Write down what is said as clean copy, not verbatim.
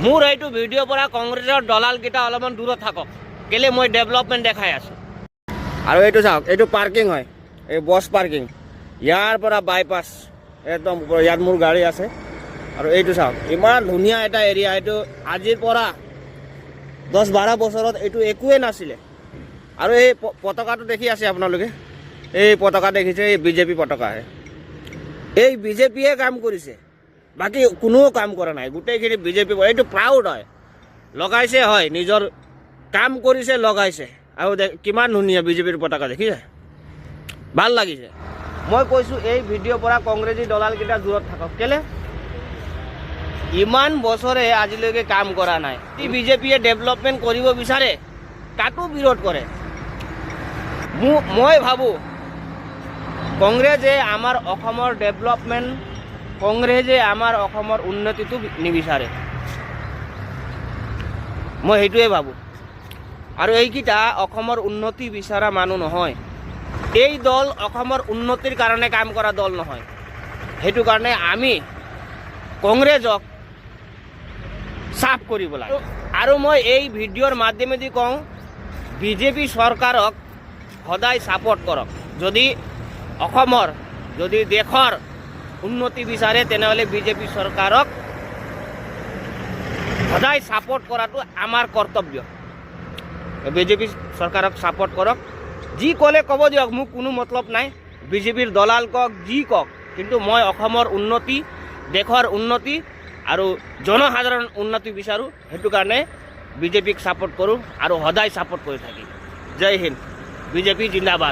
মোৰ এইটো ভিডিঅ'ৰ পৰা কংগ্ৰেছৰ দলালকেইটা অলপমান দূৰত থাকক, কেলে মই ডেভেলপমেণ্ট দেখাই আছোঁ। আৰু এইটো চাওক, এইটো পাৰ্কিং হয়, এই বছ পাৰ্কিং। ইয়াৰ পৰা বাইপাছ একদম ইয়াত মোৰ গাড়ী আছে। আৰু এইটো চাওক, ইমান ধুনীয়া এটা এৰিয়া। এইটো আজিৰ পৰা 10-12 বছৰত এইটো একোৱেই নাছিলে। আৰু এই পতাকাটো দেখি আছে আপোনালোকে, এই পতাকা দেখিছে, এই বিজেপি পতাকাহে। এই বিজেপিয়ে কাম কৰিছে, বাকী কোনো কাম কৰা নাই, গোটেইখিনি বিজেপি। এইটো প্ৰাউড হয়, লগাইছে হয়, নিজৰ কাম কৰিছে, লগাইছে। আৰু কিমান ধুনীয়া বিজেপিৰ পতাকা দেখিছে, ভাল লাগিছে। মই কৈছোঁ এই ভিডিঅ'ৰ পৰা কংগ্ৰেছী দলালকেইটা দূৰত থাকক, কেলে ইমান বছৰে আজিলৈকে কাম কৰা নাই। বিজেপিয়ে ডেভেলপমেণ্ট কৰিব বিচাৰে, তাতো বিৰোধ কৰে। মই ভাবোঁ কংগ্ৰেছে আমাৰ অসমৰ ডেভেলপমেণ্ট, কংগ্ৰেছে আমাৰ অসমৰ উন্নতিটো নিবিচাৰে, মই সেইটোৱে ভাবোঁ। আৰু এইকেইটা অসমৰ উন্নতি বিচৰা মানুহ নহয়। এই দল অসমৰ উন্নতিৰ কাৰণে কাম কৰা দল নহয়। সেইটো কাৰণে আমি কংগ্ৰেছক চাফ কৰিব লাগে। আৰু মই এই ভিডিঅ'ৰ মাধ্যমেদি কওঁ, বিজেপি চৰকাৰক সদায় ছাপোৰ্ট কৰক। যদি অসমৰ, যদি দেশৰ উন্নতি বিচাৰে, তেনেহ'লে বিজেপি চৰকাৰক সদায় ছাপোৰ্ট কৰাটো আমাৰ কৰ্তব্য। বিজেপি চৰকাৰক ছাপোৰ্ট কৰক। যি ক'লে ক'ব দিয়ক, মোক কোনো মতলব নাই। বিজেপিৰ দলাল কওক, যি কওক, কিন্তু মই অসমৰ উন্নতি, দেশৰ উন্নতি আৰু জনসাধাৰণ উন্নতি বিচাৰোঁ। সেইটো কাৰণে বিজেপিক ছাপোৰ্ট কৰোঁ আৰু সদায় ছাপোৰ্ট কৰি থাকিম। জয় হিন্দ, বিজেপি জিন্দাবাদ।